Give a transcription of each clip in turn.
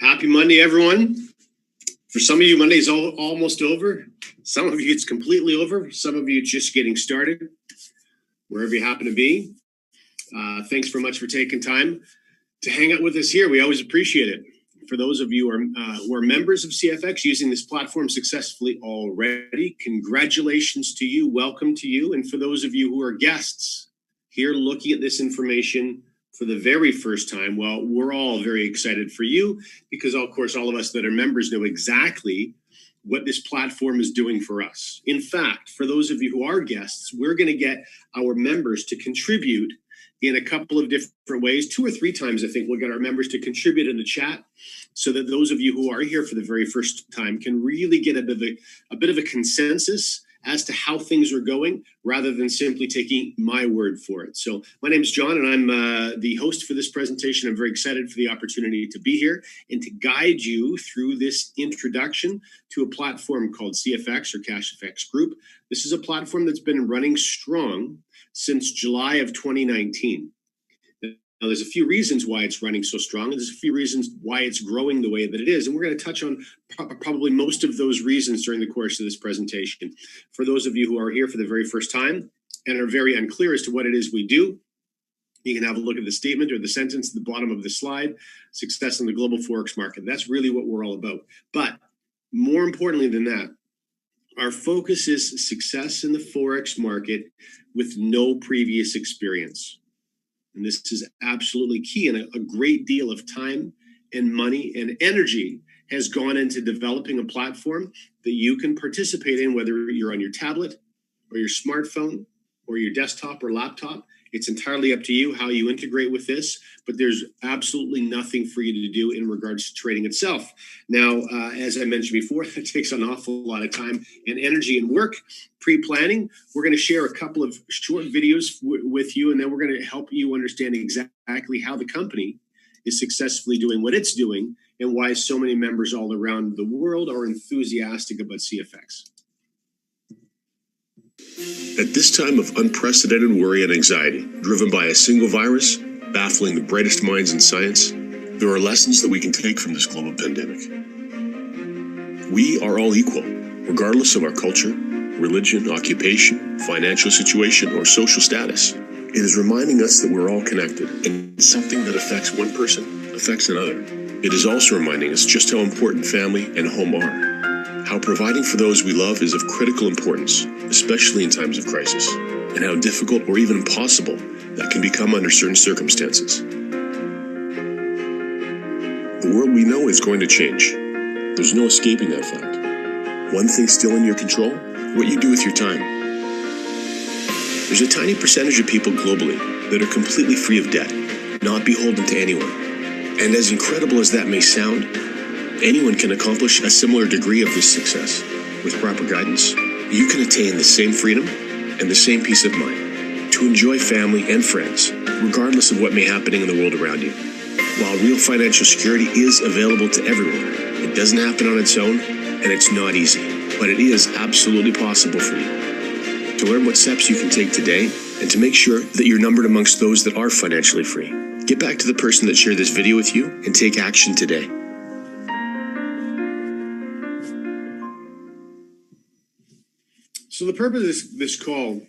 Happy Monday, everyone. For some of you, Monday's almost over. Some of you, it's completely over. Some of you, it's just getting started. Wherever you happen to be, thanks very much for taking time to hang out with us here. We always appreciate it. For those of you who are members of CFX using this platform successfully already, congratulations to you. Welcome to you. And for those of you who are guests here looking at this information for the very first time, well, we're all very excited for you because, of course, all of us that are members know exactly what this platform is doing for us. In fact, for those of you who are guests, we're going to get our members to contribute in a couple of different ways. 2 or 3 times, I think, we'll get our members to contribute in the chat so that those of you who are here for the very first time can really get a bit of a consensus as to how things are going, rather than simply taking my word for it. So my name is John, and I'm the host for this presentation. I'm very excited for the opportunity to be here and to guide you through this introduction to a platform called CFX or CashFX Group. This is a platform that's been running strong since July of 2019. Now, there's a few reasons why it's running so strong, and there's a few reasons why it's growing the way that it is. And we're going to touch on probably most of those reasons during the course of this presentation. For those of you who are here for the very first time and are very unclear as to what it is we do, you can have a look at the statement or the sentence at the bottom of the slide, success in the global Forex market. That's really what we're all about. But more importantly than that, our focus is success in the Forex market with no previous experience. And this is absolutely key, and a great deal of time and money and energy has gone into developing a platform that you can participate in, whether you're on your tablet or your smartphone or your desktop or laptop. It's entirely up to you how you integrate with this, but there's absolutely nothing for you to do in regards to trading itself. Now, as I mentioned before, it takes an awful lot of time and energy and work. Pre-planning, we're going to share a couple of short videos with you, and then we're going to help you understand exactly how the company is successfully doing what it's doing and why so many members all around the world are enthusiastic about CFX. At this time of unprecedented worry and anxiety, driven by a single virus, baffling the brightest minds in science, there are lessons that we can take from this global pandemic. We are all equal, regardless of our culture, religion, occupation, financial situation, or social status. It is reminding us that we're all connected, and something that affects one person affects another. It is also reminding us just how important family and home are. How providing for those we love is of critical importance, especially in times of crisis, and how difficult or even impossible that can become under certain circumstances. The world we know is going to change. There's no escaping that fact. One thing still in your control: what you do with your time. There's a tiny percentage of people globally that are completely free of debt, not beholden to anyone. And as incredible as that may sound, anyone can accomplish a similar degree of this success. With proper guidance, you can attain the same freedom and the same peace of mind to enjoy family and friends, regardless of what may be happening in the world around you. While real financial security is available to everyone, it doesn't happen on its own, and it's not easy, but it is absolutely possible for you. To learn what steps you can take today, and to make sure that you're numbered amongst those that are financially free, get back to the person that shared this video with you and take action today. So the purpose of this call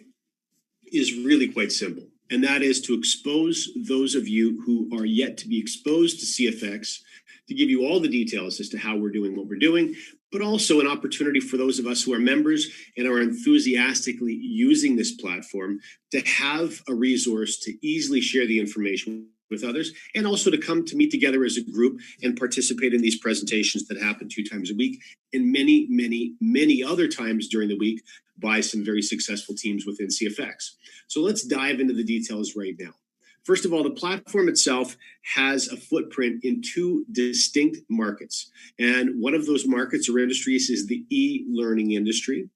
is really quite simple, and that is to expose those of you who are yet to be exposed to CFX, to give you all the details as to how we're doing what we're doing, but also an opportunity for those of us who are members and are enthusiastically using this platform to have a resource to easily share the information with others, and also to come to meet together as a group and participate in these presentations that happen 2 times a week and many, many, many other times during the week by some very successful teams within CFX. So let's dive into the details right now. First of all, the platform itself has a footprint in 2 distinct markets. And one of those markets or industries is the e-learning industry,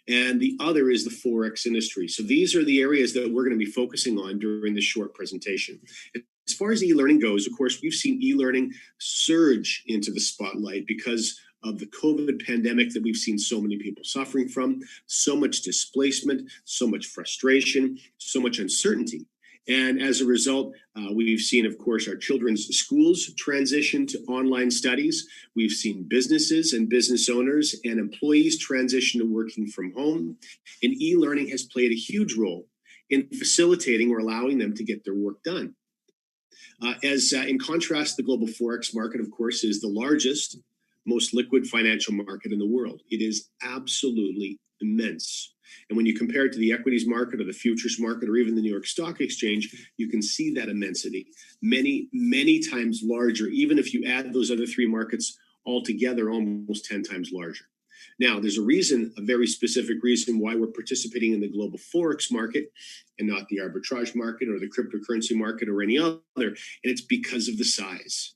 and the other is the Forex industry. So these are the areas that we're going to be focusing on during this short presentation. As far as e-learning goes, of course, we've seen e-learning surge into the spotlight because of the COVID pandemic that we've seen so many people suffering from, so much displacement, so much frustration, so much uncertainty. And as a result, we've seen, of course, our children's schools transition to online studies. We've seen businesses and business owners and employees transition to working from home. And e-learning has played a huge role in facilitating or allowing them to get their work done. In contrast, the global Forex market, of course, is the largest, most liquid financial market in the world. It is absolutely immense. And when you compare it to the equities market or the futures market or even the New York Stock Exchange, you can see that immensity. Many, many times larger, even if you add those other three markets all together, almost 10 times larger. Now, there's a very specific reason why we're participating in the global Forex market and not the arbitrage market or the cryptocurrency market or any other, and it's because of the size.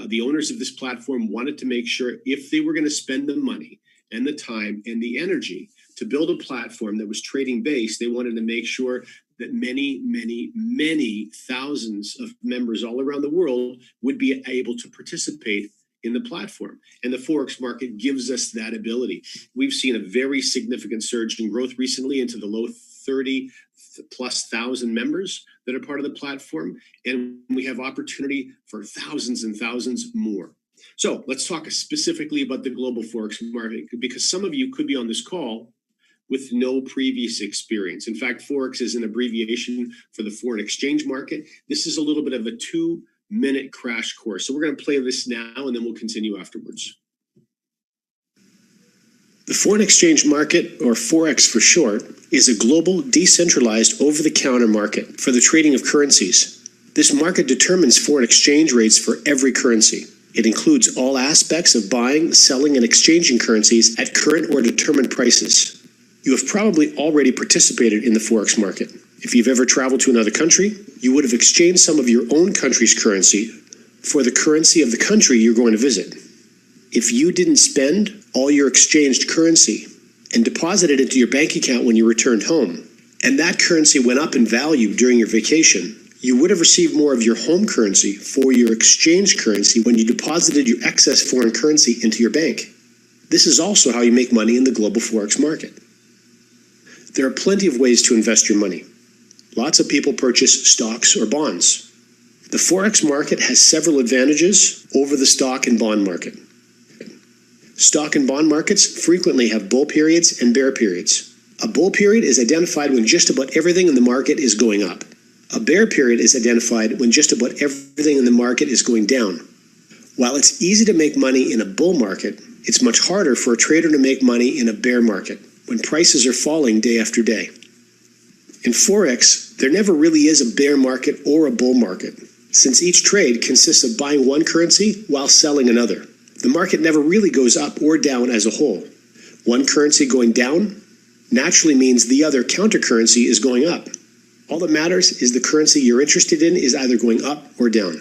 The owners of this platform wanted to make sure if they were going to spend the money and the time and the energy to build a platform that was trading based, they wanted to make sure that many, many, many thousands of members all around the world would be able to participate in the platform. And the Forex market gives us that ability. We've seen a very significant surge in growth recently into the low 30 plus thousand members that are part of the platform. And we have opportunity for thousands and thousands more. So let's talk specifically about the global Forex market, because some of you could be on this call with no previous experience. In fact, Forex is an abbreviation for the foreign exchange market. This is a little bit of a 2-minute crash course. So we're going to play this now and then we'll continue afterwards. The foreign exchange market, or Forex for short, is a global, decentralized, over-the-counter market for the trading of currencies. This market determines foreign exchange rates for every currency. It includes all aspects of buying, selling, and exchanging currencies at current or determined prices. You have probably already participated in the Forex market. If you've ever traveled to another country, you would have exchanged some of your own country's currency for the currency of the country you're going to visit. If you didn't spend all your exchanged currency and deposited it into your bank account when you returned home, and that currency went up in value during your vacation, you would have received more of your home currency for your exchange currency when you deposited your excess foreign currency into your bank. This is also how you make money in the global Forex market. There are plenty of ways to invest your money. Lots of people purchase stocks or bonds. The Forex market has several advantages over the stock and bond market. Stock and bond markets frequently have bull periods and bear periods. A bull period is identified when just about everything in the market is going up. A bear period is identified when just about everything in the market is going down. While it's easy to make money in a bull market, it's much harder for a trader to make money in a bear market when prices are falling day after day. In Forex, there never really is a bear market or a bull market, since each trade consists of buying one currency while selling another. The market never really goes up or down as a whole. One currency going down naturally means the other counter currency is going up. All that matters is the currency you're interested in is either going up or down.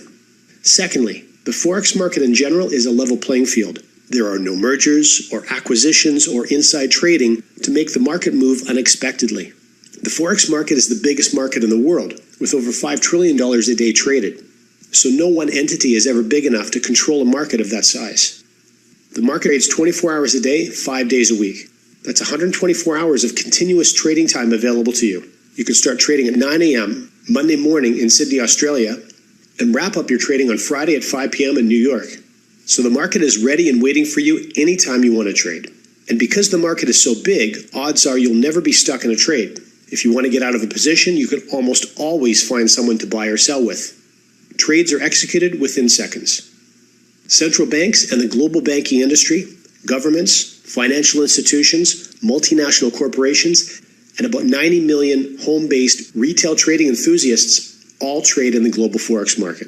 Secondly, the Forex market in general is a level playing field. There are no mergers or acquisitions or inside trading to make the market move unexpectedly. The Forex market is the biggest market in the world, with over $5 trillion a day traded. So no one entity is ever big enough to control a market of that size. The market trades 24 hours a day, 5 days a week. That's 124 hours of continuous trading time available to you. You can start trading at 9 a.m. Monday morning in Sydney, Australia, and wrap up your trading on Friday at 5 p.m. in New York. So the market is ready and waiting for you anytime you want to trade. And because the market is so big, odds are you'll never be stuck in a trade. If you want to get out of a position, you can almost always find someone to buy or sell with. Trades are executed within seconds. Central banks and the global banking industry, governments, financial institutions, multinational corporations, and about 90 million home-based retail trading enthusiasts all trade in the global Forex market.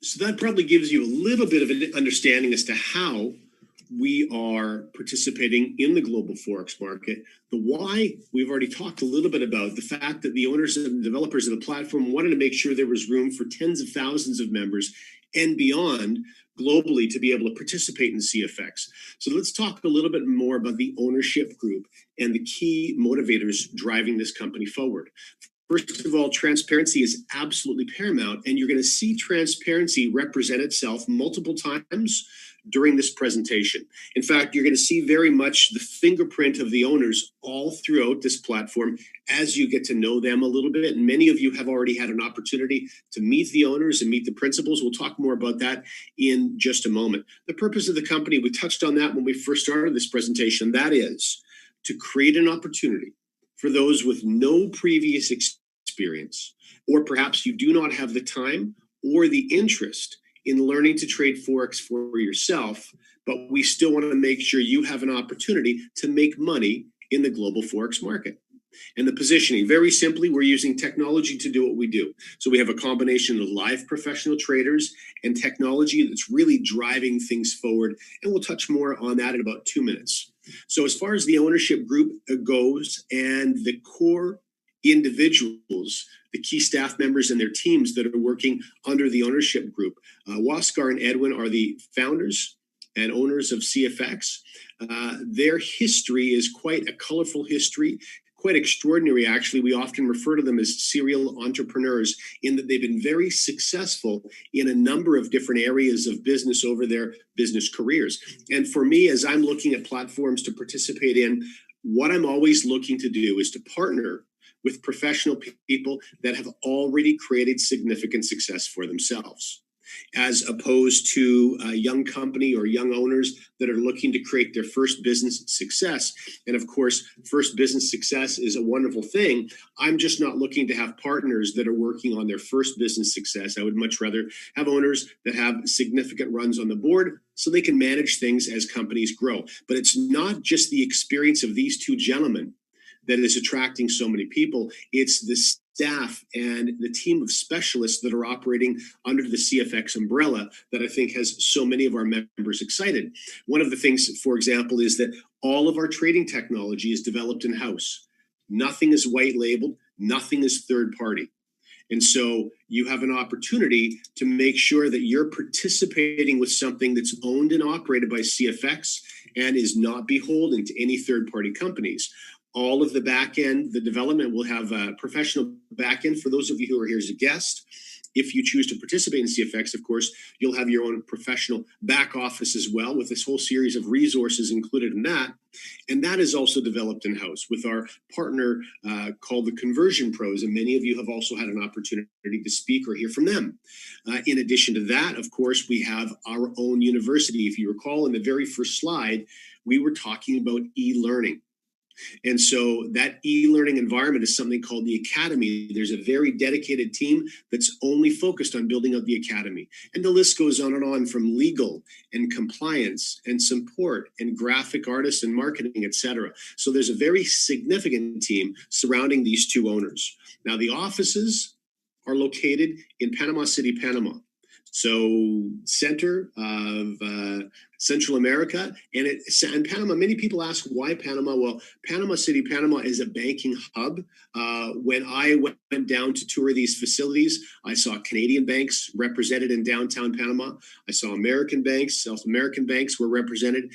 So that probably gives you a little bit of an understanding as to how we are participating in the global Forex market. The why, we've already talked a little bit about. The fact that the owners and developers of the platform wanted to make sure there was room for tens of thousands of members and beyond globally to be able to participate in CFX. So let's talk a little bit more about the ownership group and the key motivators driving this company forward. First of all, transparency is absolutely paramount, and you're going to see transparency represent itself multiple times during this presentation. In fact, you're going to see very much the fingerprint of the owners all throughout this platform as you get to know them a little bit. And many of you have already had an opportunity to meet the owners and meet the principals. We'll talk more about that in just a moment. The purpose of the company, we touched on that when we first started this presentation, that is to create an opportunity for those with no previous experience, or perhaps you do not have the time or the interest in learning to trade Forex for yourself, but we still want to make sure you have an opportunity to make money in the global Forex market. And the positioning, very simply, we're using technology to do what we do. So we have a combination of live professional traders and technology that's really driving things forward. And we'll touch more on that in about 2 minutes. So as far as the ownership group goes and the core individuals, the key staff members and their teams that are working under the ownership group, Waskar and Edwin are the founders and owners of CFX. Their history is quite a colorful history, quite extraordinary, actually. We often refer to them as serial entrepreneurs in that they've been very successful in a number of different areas of business over their business careers. And for me, as I'm looking at platforms to participate in, what I'm always looking to do is to partner with professional people that have already created significant success for themselves, as opposed to a young company or young owners that are looking to create their first business success. And of course, first business success is a wonderful thing. I'm just not looking to have partners that are working on their first business success. I would much rather have owners that have significant runs on the board so they can manage things as companies grow. But it's not just the experience of these two gentlemen that is attracting so many people. It's the staff and the team of specialists that are operating under the CFX umbrella that I think has so many of our members excited. One of the things, for example, is that all of our trading technology is developed in-house. Nothing is white labeled, nothing is third party. And so you have an opportunity to make sure that you're participating with something that's owned and operated by CFX and is not beholden to any third-party companies. All of the back end, the development will have a professional back end for those of you who are here as a guest. If you choose to participate in CFX, of course, you'll have your own professional back office as well, with this whole series of resources included in that. And that is also developed in-house with our partner called the Conversion Pros. And many of you have also had an opportunity to speak or hear from them. In addition to that, of course, we have our own university. If you recall, in the very first slide, we were talking about e-learning. And so that e-learning environment is something called the Academy. There's a very dedicated team that's only focused on building up the Academy. And the list goes on from legal and compliance and support and graphic artists and marketing, etc. So there's a very significant team surrounding these two owners. Now, the offices are located in Panama City, Panama. So center of Central America. And Panama, many people ask why Panama? Well, Panama City, Panama is a banking hub. When I went down to tour these facilities, I saw Canadian banks represented in downtown Panama. I saw American banks, South American banks were represented.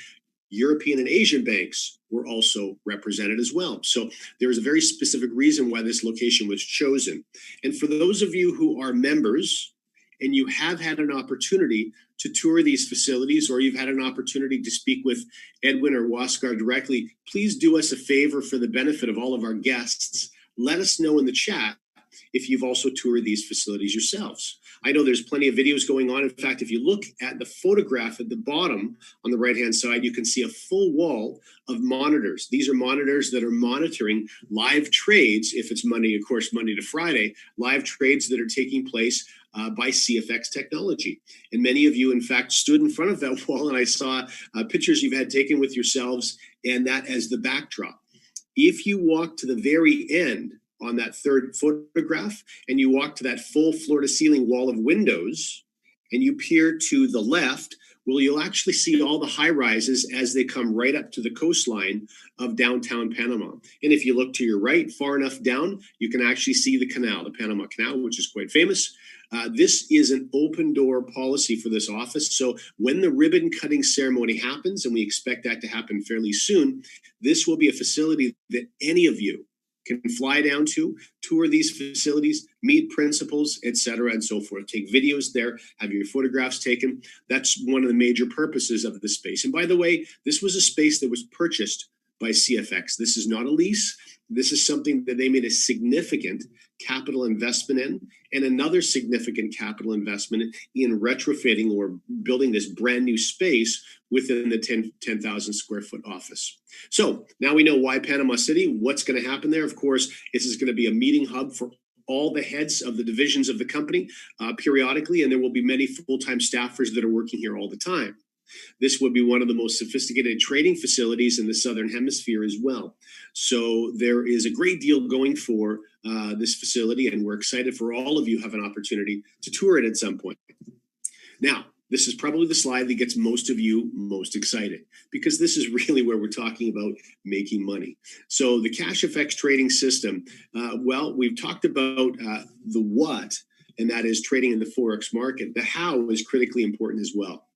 European and Asian banks were also represented as well. So there is a very specific reason why this location was chosen. And for those of you who are members, and you have had an opportunity to tour these facilities, or you've had an opportunity to speak with Edwin or Waskar directly, please do us a favor for the benefit of all of our guests. Let us know in the chat if you've also toured these facilities yourselves. I know there's plenty of videos going on. In fact, if you look at the photograph at the bottom on the right-hand side, you can see a full wall of monitors. These are monitors that are monitoring live trades, if it's Monday, of course, Monday to Friday, live trades that are taking place by CFX technology. And many of you, in fact, stood in front of that wall, and I saw pictures you've had taken with yourselves and that as the backdrop. If you walk to the very end on that third photograph and you walk to that full floor-to-ceiling wall of windows and you peer to the left, well, you'll actually see all the high-rises as they come right up to the coastline of downtown Panama. And if you look to your right, far enough down, you can actually see the canal, the Panama Canal, which is quite famous. This is an open-door policy for this office. So when the ribbon-cutting ceremony happens, and we expect that to happen fairly soon, this will be a facility that any of you can fly down to, tour these facilities, meet principals, etc., and so forth. Take videos there, have your photographs taken. That's one of the major purposes of the space. And by the way, this was a space that was purchased by CFX. This is not a lease. This is something that they made a significant capital investment in, and another significant capital investment in retrofitting or building this brand new space within the 10,000 square foot office. So now we know why Panama City, what's going to happen there. Of course, this is going to be a meeting hub for all the heads of the divisions of the company periodically, and there will be many full-time staffers that are working here all the time. This would be one of the most sophisticated trading facilities in the Southern Hemisphere as well. So there is a great deal going for this facility, and we're excited for all of you to have an opportunity to tour it at some point. Now, this is probably the slide that gets most of you most excited, because this is really where we're talking about making money. So the CashFX trading system, well, we've talked about the what, and that is trading in the Forex market. The how is critically important as well.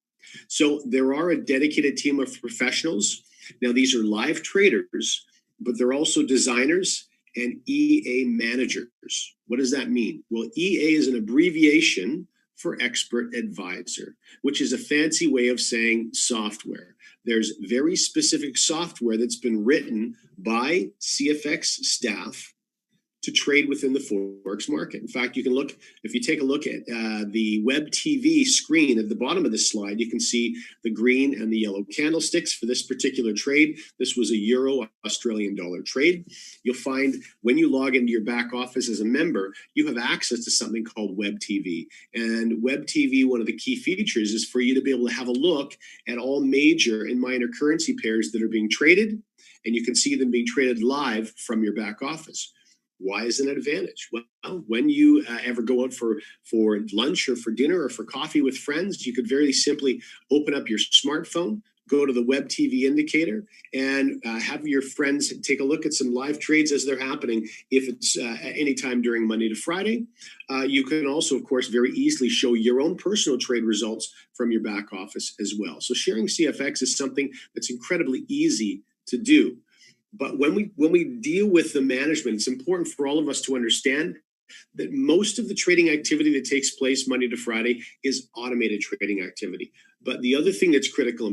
So there are a dedicated team of professionals. Now, these are live traders, but they're also designers and EA managers. What does that mean? Well, EA is an abbreviation for expert advisor, which is a fancy way of saying software. There's very specific software that's been written by CFX staff to trade within the Forex market. In fact, you can look, if you take a look at the web TV screen at the bottom of this slide, you can see the green and the yellow candlesticks for this particular trade. This was a Euro Australian dollar trade. You'll find when you log into your back office as a member, you have access to something called web TV. And web TV, one of the key features is for you to be able to have a look at all major and minor currency pairs that are being traded, and you can see them being traded live from your back office. Why is it an advantage? Well, when you ever go out for lunch or for dinner or for coffee with friends, you could very simply open up your smartphone, go to the web TV indicator, and have your friends take a look at some live trades as they're happening. If it's any time during Monday to Friday, you can also, of course, very easily show your own personal trade results from your back office as well. So sharing CFX is something that's incredibly easy to do. But when we deal with the management, it's important for all of us to understand that most of the trading activity that takes place Monday to Friday is automated trading activity. But the other thing that's critically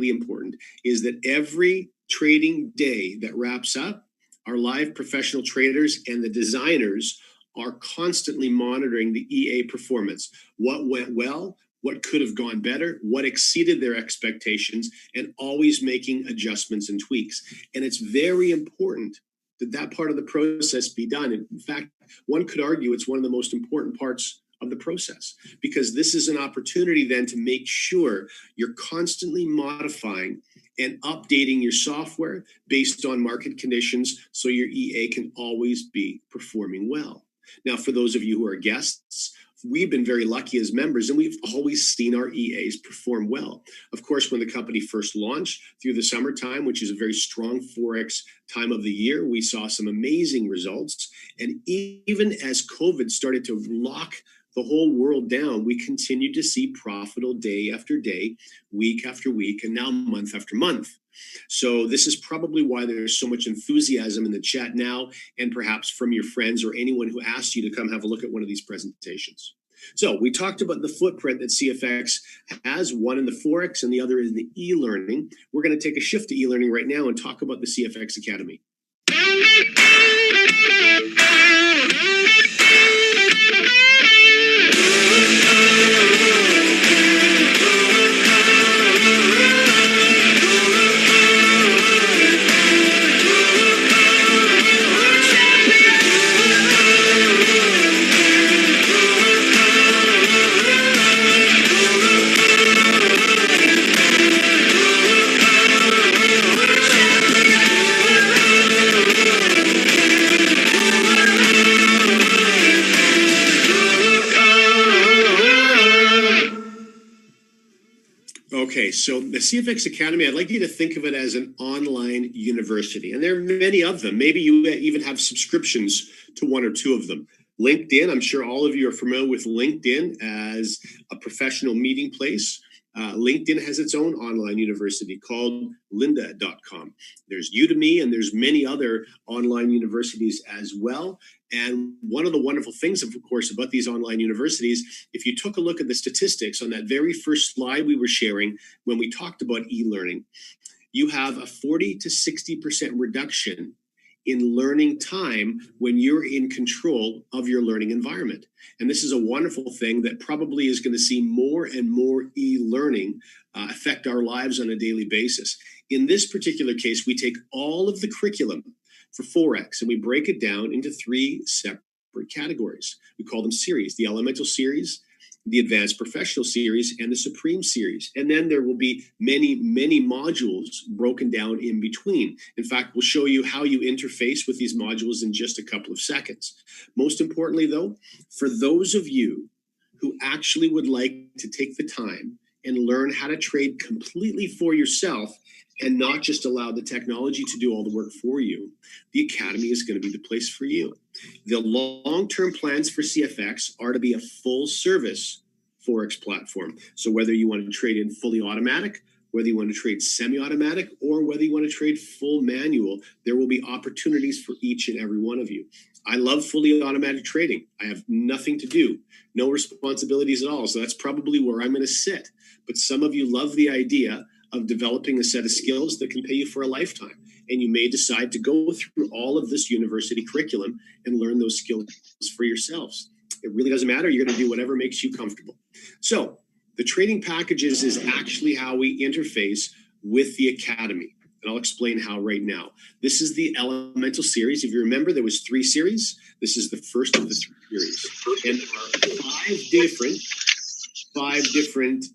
important, is that every trading day that wraps up, our live professional traders and the designers are constantly monitoring the EA performance. What went well? What could have gone better, what exceeded their expectations, and always making adjustments and tweaks. And it's very important that that part of the process be done. In fact, one could argue it's one of the most important parts of the process, because this is an opportunity then to make sure you're constantly modifying and updating your software based on market conditions so your EA can always be performing well. Now, for those of you who are guests, we've been very lucky as members, and we've always seen our EAs perform well. Of course, when the company first launched through the summertime, which is a very strong Forex time of the year, we saw some amazing results. And even as COVID started to lock the whole world down, we continued to see profitable day after day, week after week, and now month after month. So this is probably why there's so much enthusiasm in the chat now, and perhaps from your friends or anyone who asked you to come have a look at one of these presentations. So we talked about the footprint that CFX has, one in the Forex and the other in the e-learning. We're going to take a shift to e-learning right now and talk about the CFX Academy. Okay, so the CFX Academy, I'd like you to think of it as an online university, and there are many of them. Maybe you even have subscriptions to one or two of them. LinkedIn, I'm sure all of you are familiar with LinkedIn as a professional meeting place. LinkedIn has its own online university called lynda.com. There's Udemy, and there's many other online universities as well. And one of the wonderful things, of course, about these online universities, if you took a look at the statistics on that very first slide we were sharing when we talked about e-learning, you have a 40 to 60% reduction in learning time when you're in control of your learning environment. And this is a wonderful thing that probably is going to see more and more e-learning affect our lives on a daily basis. In this particular case, we take all of the curriculum for Forex and we break it down into 3 separate categories. We call them series: the Elemental Series, the Advanced Professional Series, and the Supreme Series. And then there will be many, many modules broken down in between. In fact, we'll show you how you interface with these modules in just a couple of seconds. Most importantly, though, for those of you who actually would like to take the time and learn how to trade completely for yourself and not just allow the technology to do all the work for you, the Academy is going to be the place for you. The long-term plans for CFX are to be a full-service Forex platform. So whether you want to trade in fully automatic, whether you want to trade semi-automatic, or whether you want to trade full manual, there will be opportunities for each and every one of you. I love fully automatic trading. I have nothing to do, no responsibilities at all. So that's probably where I'm going to sit. But some of you love the idea of developing a set of skills that can pay you for a lifetime. And you may decide to go through all of this university curriculum and learn those skills for yourselves. It really doesn't matter. You're going to do whatever makes you comfortable. So the trading packages is actually how we interface with the Academy. And I'll explain how right now. This is the Elemental Series. If you remember, there was 3 series. This is the first of the 3 series. And there are 5 different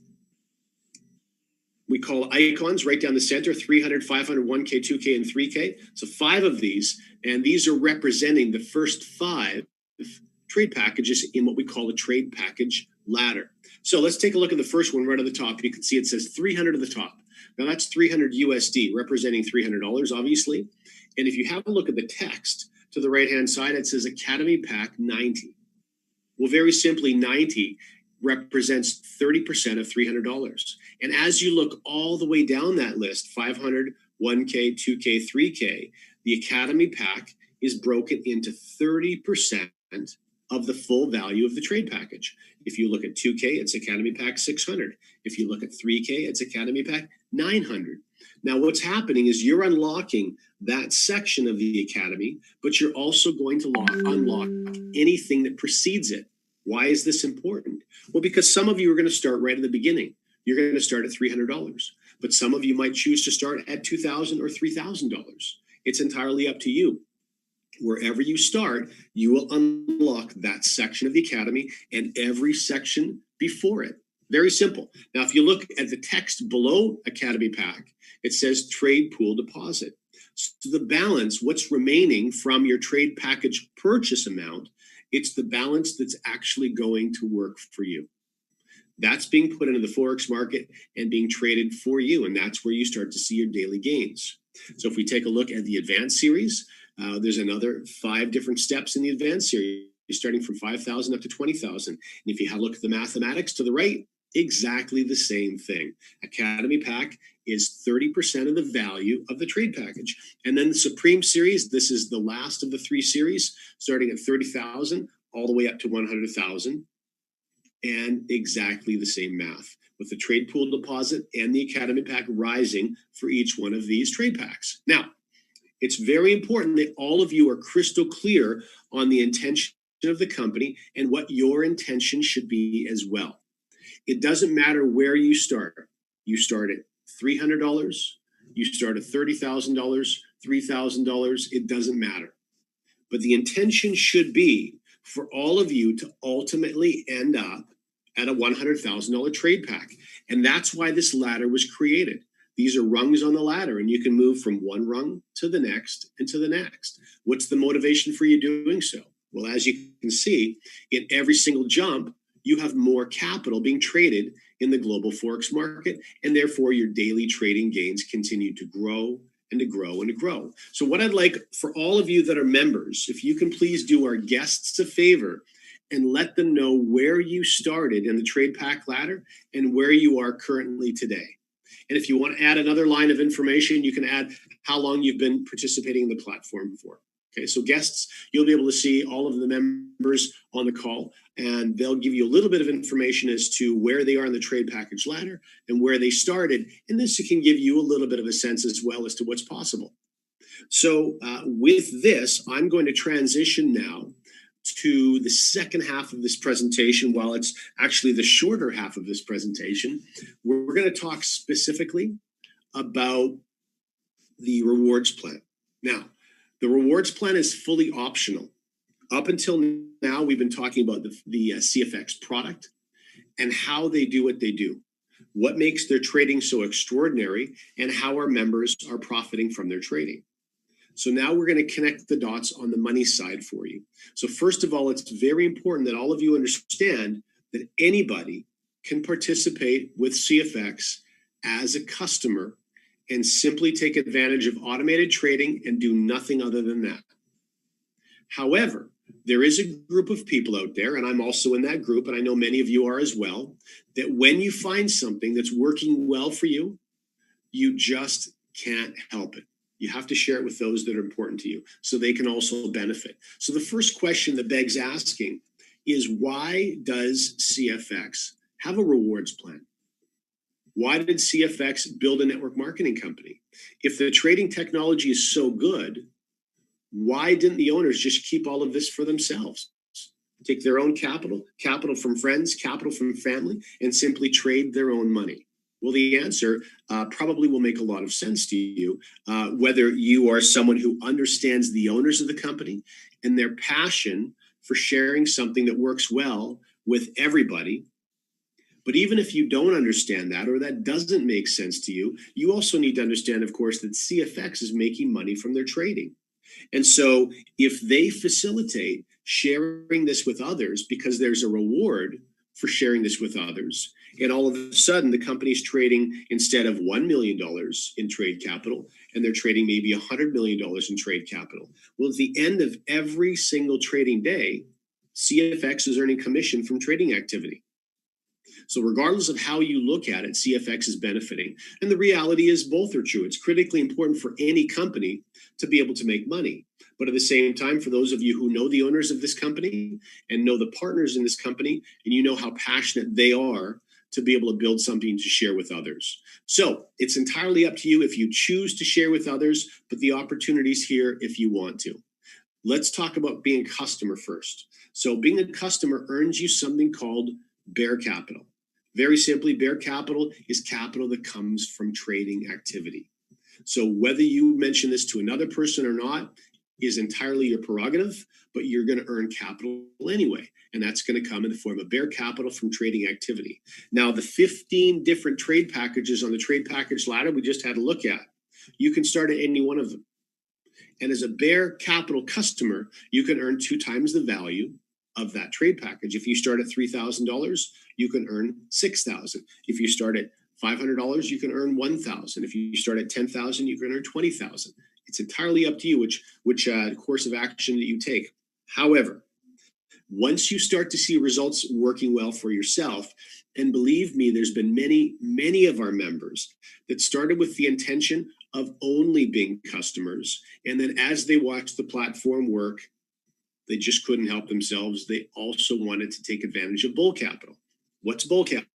we call icons right down the center: 300, 500, 1K, 2K, and 3K. So 5 of these, and these are representing the first 5 trade packages in what we call a trade package ladder. So let's take a look at the first one right at the top. You can see it says 300 at the top. Now that's 300 USD, representing $300, obviously. And if you have a look at the text to the right-hand side, it says Academy Pack 90. Well, very simply, 90 represents 30% of $300. And as you look all the way down that list, 500, 1K, 2K, 3K, the Academy Pack is broken into 30% of the full value of the trade package. If you look at 2K, it's Academy Pack 600. If you look at 3K, it's Academy Pack 900. Now, what's happening is you're unlocking that section of the Academy, but you're also going to unlock anything that precedes it. Why is this important? Well, because some of you are going to start right at the beginning. You're going to start at $300, but some of you might choose to start at $2,000 or $3,000. It's entirely up to you. Wherever you start, you will unlock that section of the Academy and every section before it. Very simple. Now, if you look at the text below Academy Pack, it says trade pool deposit. So the balance, what's remaining from your trade package purchase amount, it's the balance that's actually going to work for you. That's being put into the Forex market and being traded for you. And that's where you start to see your daily gains. So if we take a look at the Advanced Series, there's another 5 different steps in the Advanced Series, starting from 5,000 up to 20,000. And if you have a look at the mathematics to the right, exactly the same thing. Academy Pack is 30% of the value of the trade package. And then the Supreme Series, this is the last of the 3 series, starting at 30,000 all the way up to 100,000. And exactly the same math, with the trade pool deposit and the Academy Pack rising for each one of these trade packs. Now, it's very important that all of you are crystal clear on the intention of the company and what your intention should be as well. It doesn't matter where you start. You start at $300, you start at $30,000, $3,000, it doesn't matter. But the intention should be for all of you to ultimately end up at a $100,000 trade pack. And that's why this ladder was created. These are rungs on the ladder, and you can move from one rung to the next and to the next. What's the motivation for you doing so? Well, as you can see, in every single jump, you have more capital being traded in the global Forex market, and therefore your daily trading gains continue to grow and to grow and to grow. So what I'd like for all of you that are members, if you can please do our guests a favor and let them know where you started in the trade pack ladder and where you are currently today. And if you want to add another line of information, you can add how long you've been participating in the platform for. Okay, so guests, you'll be able to see all of the members on the call, and they'll give you a little bit of information as to where they are in the trade package ladder and where they started. And this can give you a little bit of a sense as well as to what's possible. So with this, I'm going to transition now to the second half of this presentation. While it's actually the shorter half of this presentation, we're going to talk specifically about the rewards plan. Now, the rewards plan is fully optional. Up until now, we've been talking about the CFX product and how they do what they do, what makes their trading so extraordinary, and how our members are profiting from their trading. So now we're going to connect the dots on the money side for you. So first of all, it's very important that all of you understand that anybody can participate with CFX as a customer and simply take advantage of automated trading and do nothing other than that. However, there is a group of people out there, and I'm also in that group, and I know many of you are as well, that when you find something that's working well for you, you just can't help it. You have to share it with those that are important to you so they can also benefit. So the first question that begs asking is, why does CFX have a rewards plan? Why did CFX build a network marketing company? If the trading technology is so good, why didn't the owners just keep all of this for themselves? Take their own capital, capital from friends, capital from family, and simply trade their own money? Well, the answer probably will make a lot of sense to you, whether you are someone who understands the owners of the company and their passion for sharing something that works well with everybody. But even if you don't understand that, or that doesn't make sense to you, you also need to understand, of course, that CFX is making money from their trading. And so if they facilitate sharing this with others because there's a reward for sharing this with others, and all of a sudden the company's trading, instead of $1 million in trade capital, and they're trading maybe $100 million in trade capital. Well, at the end of every single trading day, CFX is earning commission from trading activity. So regardless of how you look at it, CFX is benefiting. And the reality is both are true. It's critically important for any company to be able to make money. But at the same time, for those of you who know the owners of this company and know the partners in this company, and you know how passionate they are to be able to build something to share with others. So it's entirely up to you if you choose to share with others, but the opportunity's here if you want to. Let's talk about being a customer first. So being a customer earns you something called bear capital. Very simply, bear capital is capital that comes from trading activity. So whether you mention this to another person or not is entirely your prerogative, but you're going to earn capital anyway. And that's going to come in the form of bear capital from trading activity. Now, the 15 different trade packages on the trade package ladder we just had a look at, you can start at any one of them. And as a bear capital customer, you can earn 2 times the value of that trade package. If you start at $3,000, you can earn $6,000. If you start at $500, you can earn $1,000. If you start at $10,000, you can earn $20,000. It's entirely up to you which course of action that you take. However, once you start to see results working well for yourself, and believe me, there's been many of our members that started with the intention of only being customers, and then as they watched the platform work, they just couldn't help themselves. They also wanted to take advantage of bull capital. What's bull capital?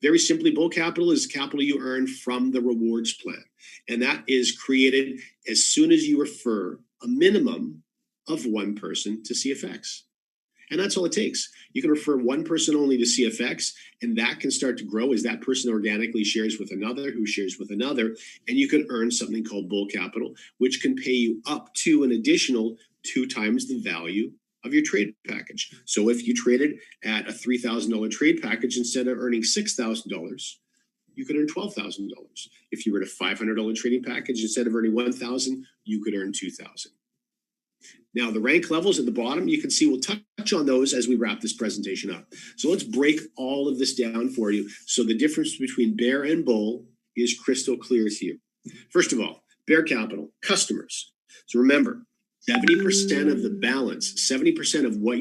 Very simply, bull capital is capital you earn from the rewards plan. And that is created as soon as you refer a minimum of one person to CFX. And that's all it takes. You can refer one person only to CFX, and that can start to grow as that person organically shares with another, who shares with another, and you can earn something called bull capital, which can pay you up to an additional 2 times the value of your trade package. So if you traded at a $3,000 trade package, instead of earning $6,000, you could earn $12,000. If you were at a $500 trading package, instead of earning $1,000, you could earn $2,000. Now, the rank levels at the bottom, you can see we'll touch on those as we wrap this presentation up. So let's break all of this down for you so the difference between bear and bull is crystal clear to you. First of all, bear capital, customers. So remember, 70% of the balance, 70% of what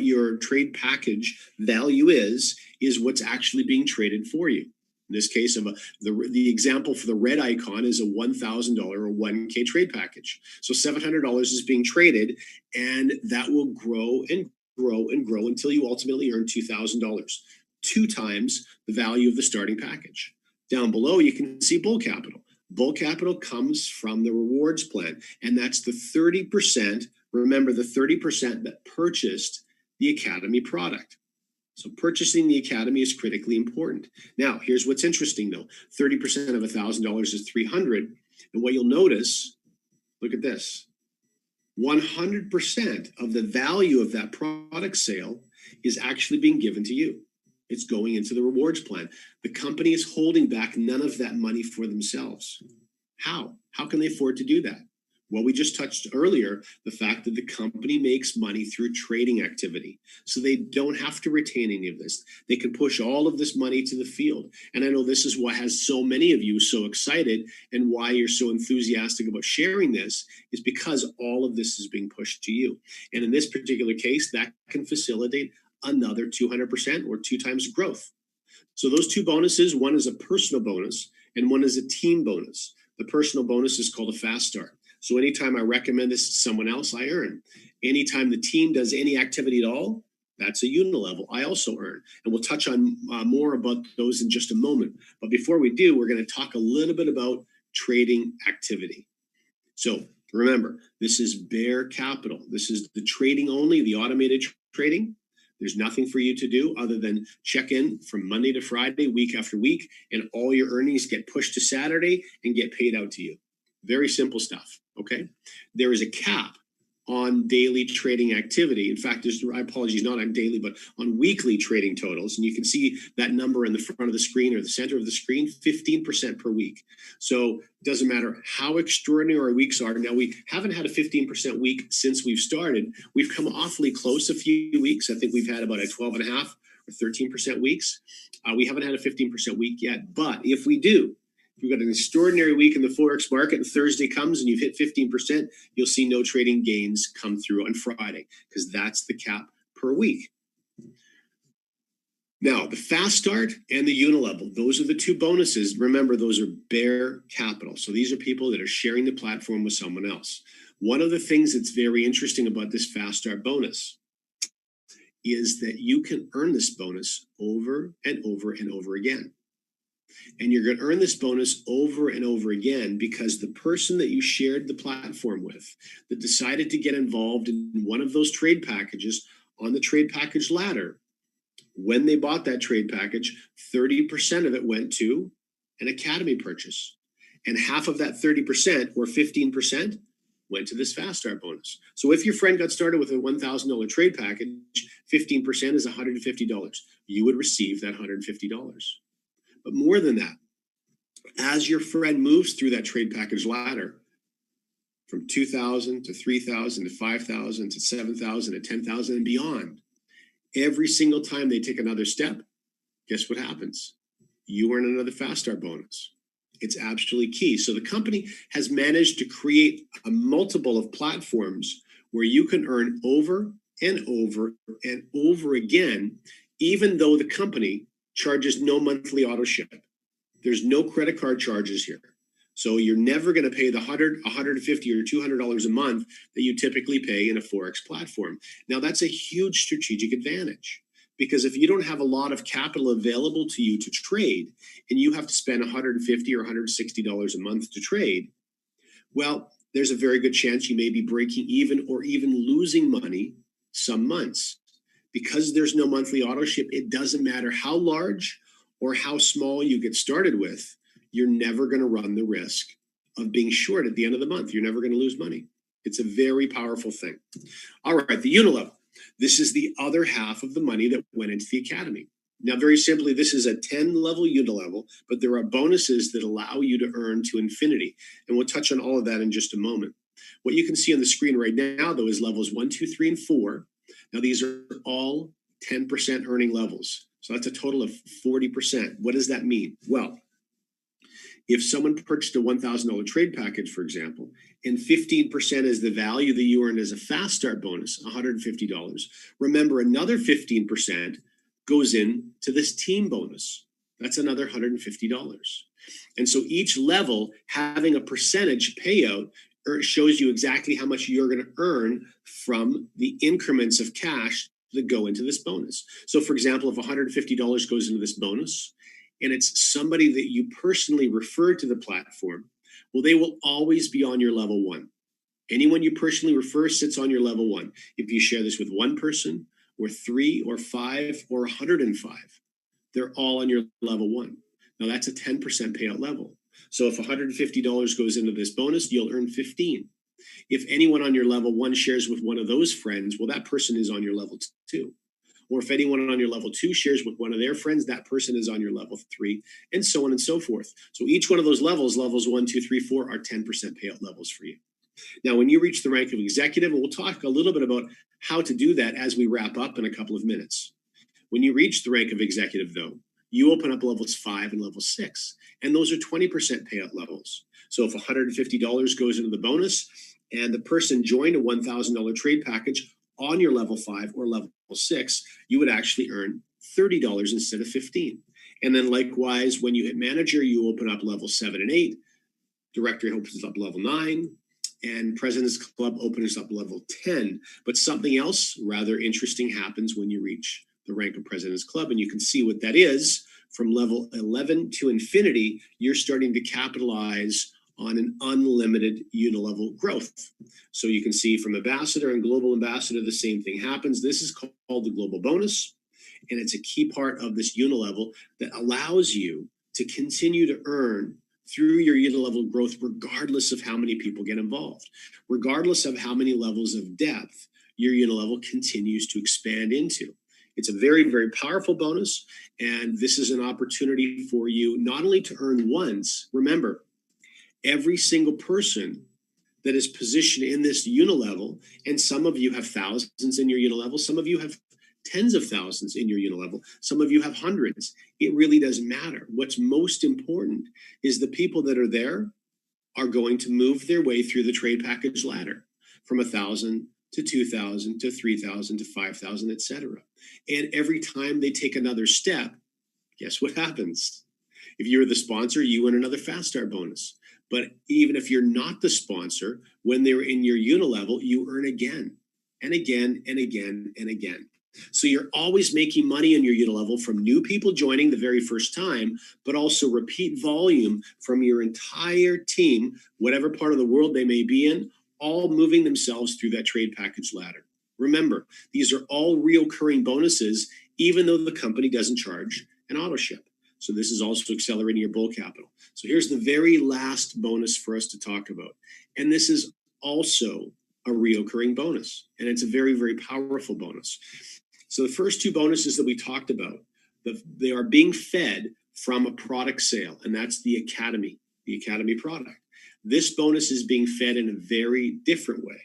your trade package value is what's actually being traded for you. In this case, the example for the red icon is a $1,000 or 1K trade package. So $700 is being traded, and that will grow and grow and grow until you ultimately earn $2,000, 2 times the value of the starting package. Down below, you can see bull capital. Bull capital comes from the rewards plan, and that's the 30%. Remember, the 30% that purchased the Academy product. So purchasing the Academy is critically important. Now, here's what's interesting though. 30% of $1,000 is $300. And what you'll notice, look at this. 100% of the value of that product sale is actually being given to you. It's going into the rewards plan. The company is holding back none of that money for themselves. How? How can they afford to do that? Well, we just touched earlier the fact that the company makes money through trading activity. So they don't have to retain any of this. They can push all of this money to the field. And I know this is what has so many of you so excited, and why you're so enthusiastic about sharing this is because all of this is being pushed to you. And in this particular case, that can facilitate another 200% or 2 times growth. So those 2 bonuses, one is a personal bonus and one is a team bonus. The personal bonus is called a fast start. So anytime I recommend this to someone else, I earn. Anytime the team does any activity at all, that's a unilevel. I also earn. And we'll touch on more about those in just a moment. But before we do, we're going to talk a little bit about trading activity. So remember, this is bare capital. This is the trading only, the automated trading. There's nothing for you to do other than check in from Monday to Friday, week after week, and all your earnings get pushed to Saturday and get paid out to you. Very simple stuff, okay? There is a cap on daily trading activity. In fact, not on daily, but on weekly trading totals. And you can see that number in the front of the screen or the center of the screen, 15% per week. So it doesn't matter how extraordinary our weeks are. Now, we haven't had a 15% week since we've started. We've come awfully close a few weeks. I think we've had about a 12.5 or 13% weeks. We haven't had a 15% week yet. But if we do, we've got an extraordinary week in the Forex market, and Thursday comes and you've hit 15%, you'll see no trading gains come through on Friday, because that's the cap per week. Now, the fast start and the unilevel, those are the 2 bonuses. Remember, those are bare capital. So these are people that are sharing the platform with someone else. One of the things that's very interesting about this fast start bonus is that you can earn this bonus over and over and over again. And you're going to earn this bonus over and over again because the person that you shared the platform with, that decided to get involved in one of those trade packages on the trade package ladder, when they bought that trade package, 30% of it went to an Academy purchase. And half of that 30%, or 15%, went to this fast start bonus. So if your friend got started with a $1,000 trade package, 15% is $150. You would receive that $150. But more than that, as your friend moves through that trade package ladder from 2,000 to 3,000 to 5,000 to 7,000 to 10,000 and beyond, every single time they take another step, guess what happens? You earn another fast start bonus. It's absolutely key. So the company has managed to create a multiple of platforms where you can earn over and over and over again, even though the company charges no monthly auto ship. There's no credit card charges here. So you're never going to pay the $100, $150, or $200 a month that you typically pay in a Forex platform. Now, that's a huge strategic advantage, because if you don't have a lot of capital available to you to trade, and you have to spend $150 or $160 a month to trade, well, there's a very good chance you may be breaking even or even losing money some months. Because there's no monthly auto ship, it doesn't matter how large or how small you get started with, you're never going to run the risk of being short at the end of the month. You're never going to lose money. It's a very powerful thing. All right, the unilevel. This is the other half of the money that went into the Academy. Now, very simply, this is a 10-level unilevel, but there are bonuses that allow you to earn to infinity. And we'll touch on all of that in just a moment. What you can see on the screen right now, though, is levels 1, 2, 3, and 4. Now, these are all 10% earning levels. So that's a total of 40%. What does that mean? Well, If someone purchased a $1,000 trade package, for example, and 15% is the value that you earned as a fast start bonus, $150, remember another 15% goes into this team bonus. That's another $150. And so each level having a percentage payout shows you exactly how much you're going to earn from the increments of cash that go into this bonus. So for example, if $150 goes into this bonus and it's somebody that you personally referred to the platform, well, they will always be on your level one. Anyone you personally refer sits on your level one. If you share this with one person or 3 or 5 or 105, they're all on your level one. Now that's a 10% payout level. So if $150 goes into this bonus, you'll earn 15. If anyone on your level one shares with one of those friends, well, that person is on your level 2. Or if anyone on your level 2 shares with one of their friends, that person is on your level 3, and so on and so forth. So each one of those levels 1, 2, 3, 4, are 10% payout levels for you. Now, when you reach the rank of executive, and we'll talk a little bit about how to do that as we wrap up in a couple of minutes. When you reach the rank of executive, though, you open up levels 5 and level 6, and those are 20% payout levels. So if $150 goes into the bonus and the person joined a $1,000 trade package on your level 5 or level 6, you would actually earn $30 instead of 15. And then likewise, when you hit manager, you open up level 7 and 8, director opens up level 9, and President's Club opens up level 10. But something else rather interesting happens when you reach the rank of President's Club, and you can see what that is. From level 11 to infinity, you're starting to capitalize on an unlimited unilevel growth. So you can see from ambassador and global ambassador, the same thing happens. This is called the global bonus, and it's a key part of this unilevel that allows you to continue to earn through your unilevel growth, regardless of how many people get involved, regardless of how many levels of depth your unilevel continues to expand into. It's a very, very powerful bonus, and this is an opportunity for you not only to earn once. Remember, every single person that is positioned in this unilevel, and some of you have thousands in your unilevel, some of you have tens of thousands in your unilevel, some of you have hundreds. It really doesn't matter. What's most important is the people that are there are going to move their way through the trade package ladder from 1,000 to 2,000 to 3,000 to 5,000, etc. And every time they take another step, guess what happens? If you're the sponsor, you win another Fast Start bonus. But even if you're not the sponsor, when they're in your unilevel, you earn again and again and again and again. So you're always making money in your unilevel from new people joining the very first time, but also repeat volume from your entire team, whatever part of the world they may be in, all moving themselves through that trade package ladder. Remember, these are all recurring bonuses, even though the company doesn't charge an auto ship. So this is also accelerating your bull capital. So here's the very last bonus for us to talk about. And this is also a recurring bonus. And it's a very, very powerful bonus. So the first two bonuses that we talked about, they are being fed from a product sale, and that's the Academy product. This bonus is being fed in a very different way.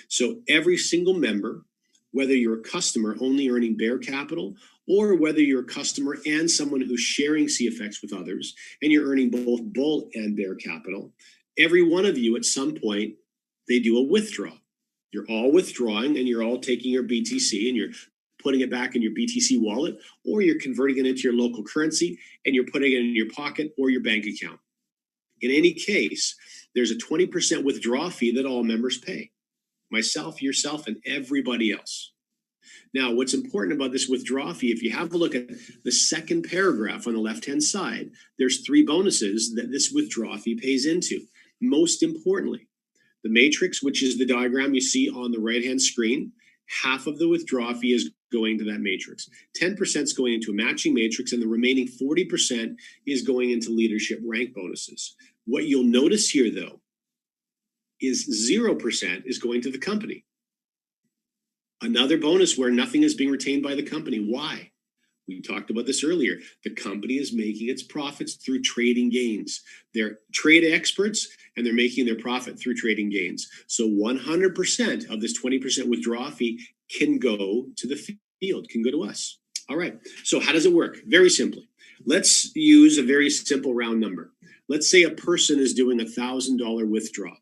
So every single member, whether you're a customer only earning Bear Capital, or whether you're a customer and someone who's sharing CFX with others, and you're earning both Bull and Bear Capital, every one of you at some point, they do a withdrawal. You're all withdrawing and you're all taking your BTC and you're putting it back in your BTC wallet, or you're converting it into your local currency and you're putting it in your pocket or your bank account. In any case, there's a 20% withdrawal fee that all members pay. Myself, yourself, and everybody else. Now, what's important about this withdrawal fee, if you have a look at the second paragraph on the left-hand side, there's 3 bonuses that this withdrawal fee pays into. Most importantly, the matrix, which is the diagram you see on the right-hand screen, half of the withdrawal fee is going to that matrix. 10% is going into a matching matrix, and the remaining 40% is going into leadership rank bonuses. What you'll notice here, though, is 0% is going to the company. Another bonus where nothing is being retained by the company. Why? We talked about this earlier. The company is making its profits through trading gains. They're trade experts, and they're making their profit through trading gains. So 100% of this 20% withdrawal fee can go to the field, can go to us. All right. So how does it work? Very simply. Let's use a very simple round number. let's say a person is doing $1,000 withdrawal.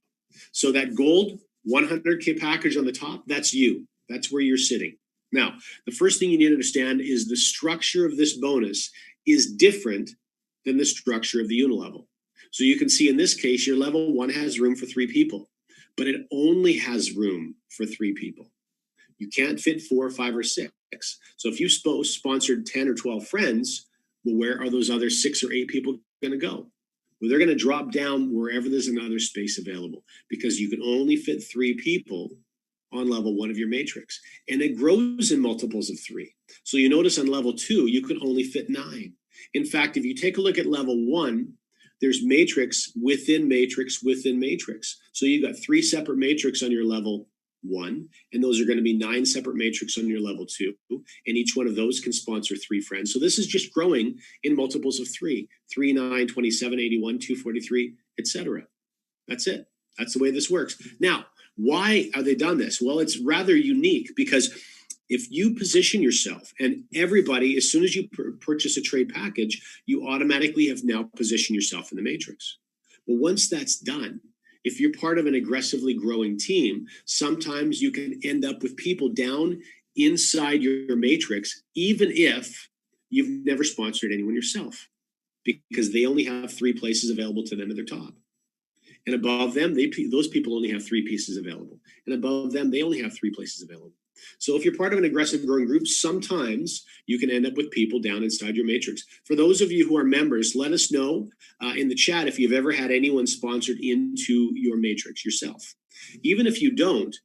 So that gold 100K package on the top, that's you. That's where you're sitting. Now, the first thing you need to understand is the structure of this bonus is different than the structure of the unilevel. So you can see in this case, your level 1 has room for 3 people, but it only has room for 3 people. You can't fit 4, 5, or 6. So if you sponsored 10 or 12 friends, well, where are those other 6 or 8 people going to go? Well, they're going to drop down wherever there's another space available, because you can only fit 3 people on level 1 of your matrix. And it grows in multiples of 3. So you notice on level 2, you can only fit 9. In fact, if you take a look at level 1, there's matrix within matrix within matrix. So you've got 3 separate matrix on your level 1, and those are going to be 9 separate matrix on your level 2, and each one of those can sponsor 3 friends. So this is just growing in multiples of 3, 3, 9, 27, 81, 243, etc. That's it. That's the way this works. Now, why have they done this? Well, it's rather unique, because if you position yourself, and everybody, as soon as you purchase a trade package, you automatically have now positioned yourself in the matrix. Well, once that's done, if you're part of an aggressively growing team, sometimes you can end up with people down inside your matrix, even if you've never sponsored anyone yourself, because they only have 3 places available to them at their top. And above them, those people only have 3 pieces available. And above them, they only have 3 places available. So if you're part of an aggressive growing group, sometimes you can end up with people down inside your matrix. For those of you who are members, let us know in the chat if you've ever had anyone sponsored into your matrix yourself. Even if you don't,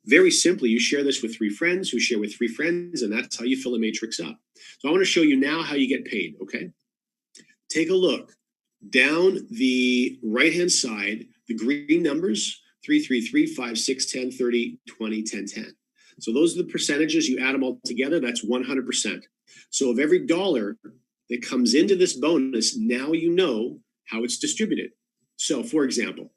very simply, you share this with 3 friends who share with 3 friends, and that's how you fill a matrix up. So I want to show you now how you get paid, okay? Take a look. Down the right-hand side, the green numbers, 3, 3, 3, 5, 6, 10, 30, 20, 10, 10. So those are the percentages. You add them all together, that's 100%. So of every dollar that comes into this bonus, now you know how it's distributed. So for example,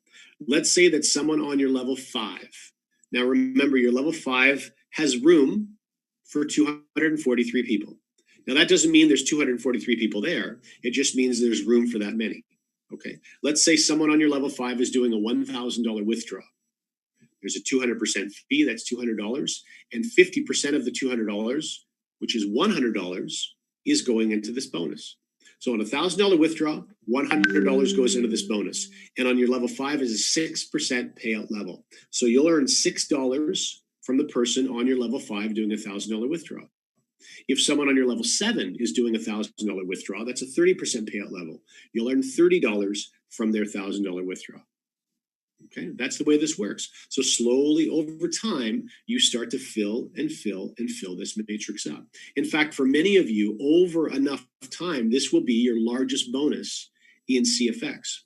let's say that someone on your level 5. Now remember, your level 5 has room for 243 people. Now that doesn't mean there's 243 people there. It just means there's room for that many. Okay. Let's say someone on your level 5 is doing a $1,000 withdrawal. There's a 200% fee, that's $200, and 50% of the $200, which is $100, is going into this bonus. So on a $1,000 withdrawal, $100 goes into this bonus. And on your level 5 is a 6% payout level. So you'll earn $6 from the person on your level 5 doing a $1,000 withdrawal. If someone on your level 7 is doing a $1,000 withdrawal, that's a 30% payout level. You'll earn $30 from their $1,000 withdrawal. Okay, that's the way this works. So slowly over time, you start to fill and fill and fill this matrix up. In fact, for many of you, over enough time, this will be your largest bonus in CFX.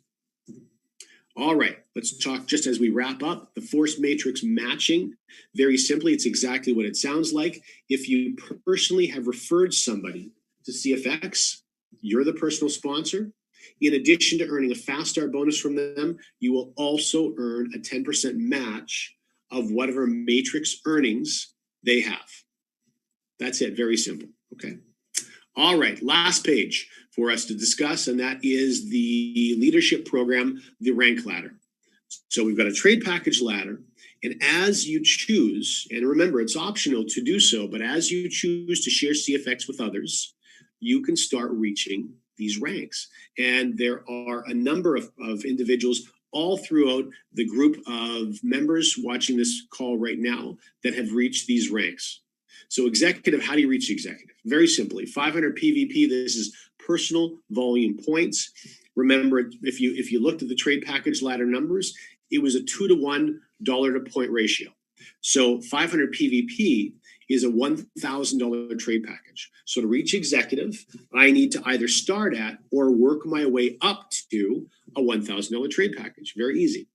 All right, let's talk just as we wrap up the force matrix matching. Very simply, it's exactly what it sounds like. If you personally have referred somebody to CFX, you're the personal sponsor. In addition to earning a fast start bonus from them, you will also earn a 10% match of whatever matrix earnings they have. That's it. Very simple. Okay. All right. Last page for us to discuss, and that is the leadership program, the rank ladder. So we've got a trade package ladder. And as you choose, and remember, it's optional to do so, but as you choose to share CFX with others, you can start reaching these ranks. And there are a number of individuals all throughout the group of members watching this call right now that have reached these ranks. So executive, how do you reach executive? Very simply, 500 PVP, this is personal volume points. Remember, if you looked at the trade package ladder numbers, it was a 2-to-1 dollar to point ratio. So 500 PVP is a $1,000 trade package. So to reach executive, I need to either start at or work my way up to a $1,000 trade package. Very easy.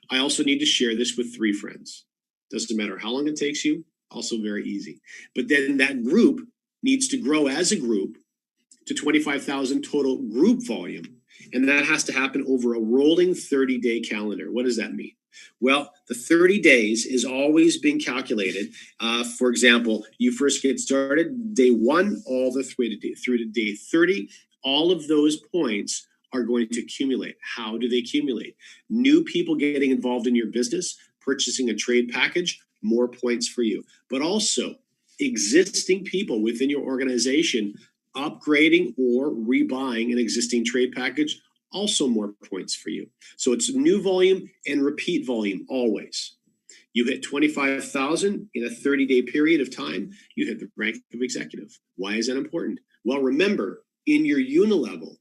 I also need to share this with 3 friends. Doesn't matter how long it takes you, also very easy. But then that group needs to grow as a group to 25,000 total group volume. And that has to happen over a rolling 30-day calendar. What does that mean? Well, the 30 days is always being calculated. For example, you first get started day 1 all the way through to day 30. All of those points are going to accumulate. How do they accumulate? New people getting involved in your business, purchasing a trade package, more points for you. But also existing people within your organization upgrading or rebuying an existing trade package, also more points for you. So it's new volume and repeat volume always. You hit 25,000 in a 30-day period of time, you hit the rank of executive. Why is that important? Well, remember, in your unilevel,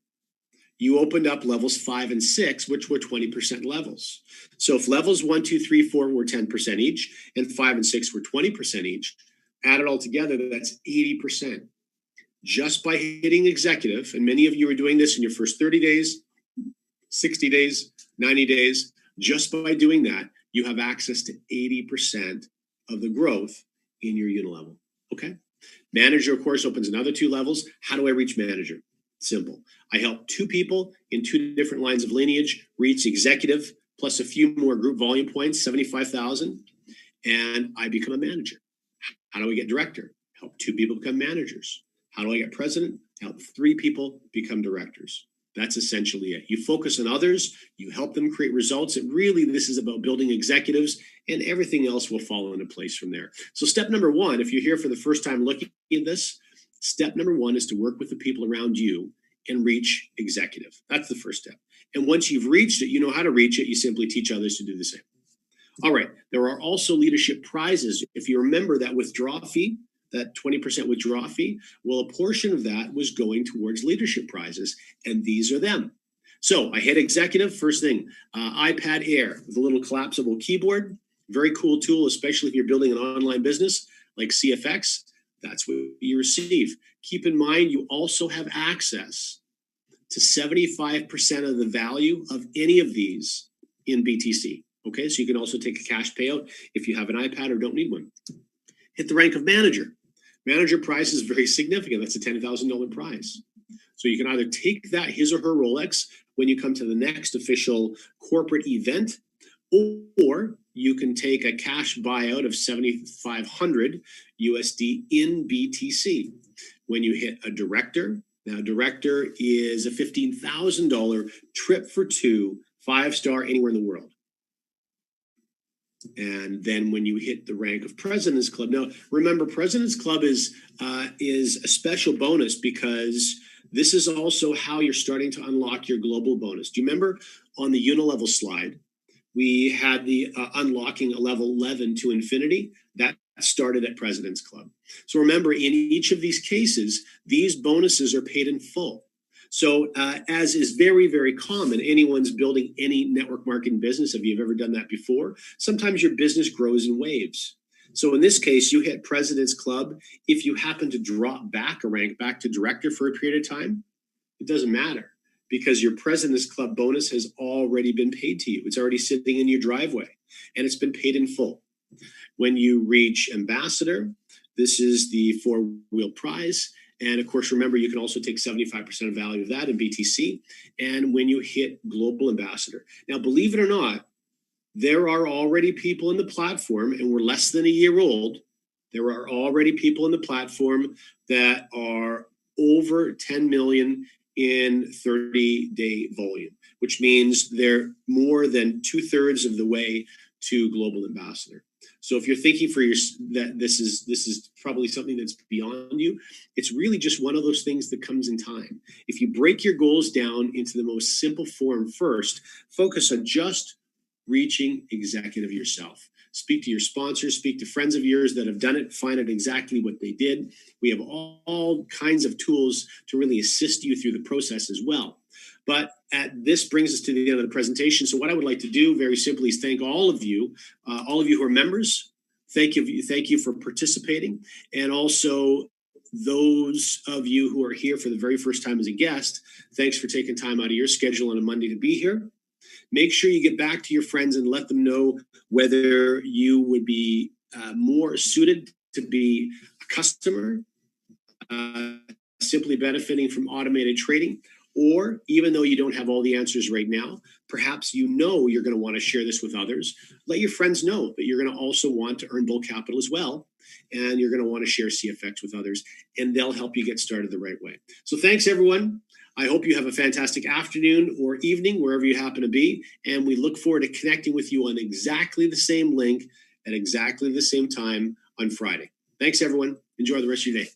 you opened up levels 5 and 6, which were 20% levels. So if levels 1, 2, 3, 4 were 10% each, and 5 and 6 were 20% each, add it all together, that's 80%. Just by hitting executive, and many of you are doing this in your first 30 days, 60 days, 90 days, just by doing that, you have access to 80% of the growth in your unilevel. Okay? Manager, of course, opens another 2 levels. How do I reach manager? Simple. I help 2 people in 2 different lines of lineage reach executive plus a few more group volume points, 75,000, and I become a manager. How do I get director? Help 2 people become managers. How do I get president? Help 3 people become directors. That's essentially it. You focus on others, you help them create results. And really, this is about building executives, and everything else will fall into place from there. So step number 1, if you're here for the first time looking at this, step number 1 is to work with the people around you and reach executive. That's the first step. And once you've reached it, you know how to reach it. You simply teach others to do the same. All right. There are also leadership prizes. If you remember that withdrawal fee, that 20% withdrawal fee, well, a portion of that was going towards leadership prizes, and these are them. So I hit executive, first thing, iPad Air with a little collapsible keyboard. Very cool tool, especially if you're building an online business like CFX. That's what you receive. Keep in mind, you also have access to 75% of the value of any of these in BTC. Okay, so you can also take a cash payout if you have an iPad or don't need one. Hit the rank of manager. Manager prize is very significant. That's a $10,000 prize. So you can either take that, his or her Rolex, when you come to the next official corporate event, or you can take a cash buyout of 7,500 USD in BTC. When you hit a director, now director is a $15,000 trip for 2, 5-star anywhere in the world. And then when you hit the rank of President's Club, now remember, President's Club is a special bonus because this is also how you're starting to unlock your global bonus. Do you remember on the unilevel slide, we had the unlocking a level 11 to infinity? That started at President's Club. So remember, in each of these cases, these bonuses are paid in full. So as is very, very common, anyone's building any network marketing business, if you've ever done that before, sometimes your business grows in waves. So in this case, you hit President's Club. If you happen to drop back a rank back to director for a period of time, it doesn't matter because your President's Club bonus has already been paid to you. It's already sitting in your driveway and it's been paid in full. When you reach ambassador, this is the 4-wheel prize. And of course, remember, you can also take 75% of value of that in BTC. And when you hit global ambassador. Now, believe it or not, there are already people in the platform, and we're less than a year old. There are already people in the platform that are over 10 million in 30-day volume, which means they're more than 2/3 of the way to global ambassador. So if you're thinking for that this is probably something that's beyond you, it's really just one of those things that comes in time. If you break your goals down into the most simple form first, focus on just reaching executive yourself. Speak to your sponsors, speak to friends of yours that have done it, find out exactly what they did. We have all kinds of tools to really assist you through the process as well. But this brings us to the end of the presentation. So what I would like to do very simply is thank all of you who are members. Thank you for participating. And also those of you who are here for the very first time as a guest, thanks for taking time out of your schedule on a Monday to be here. Make sure you get back to your friends and let them know whether you would be more suited to be a customer, simply benefiting from automated trading, or even though you don't have all the answers right now, perhaps you know you're going to want to share this with others. Let your friends know that you're going to also want to earn bulk capital as well, and you're going to want to share CFX with others, and they'll help you get started the right way. So thanks, everyone. I hope you have a fantastic afternoon or evening, wherever you happen to be. And we look forward to connecting with you on exactly the same link at exactly the same time on Friday. Thanks, everyone. Enjoy the rest of your day.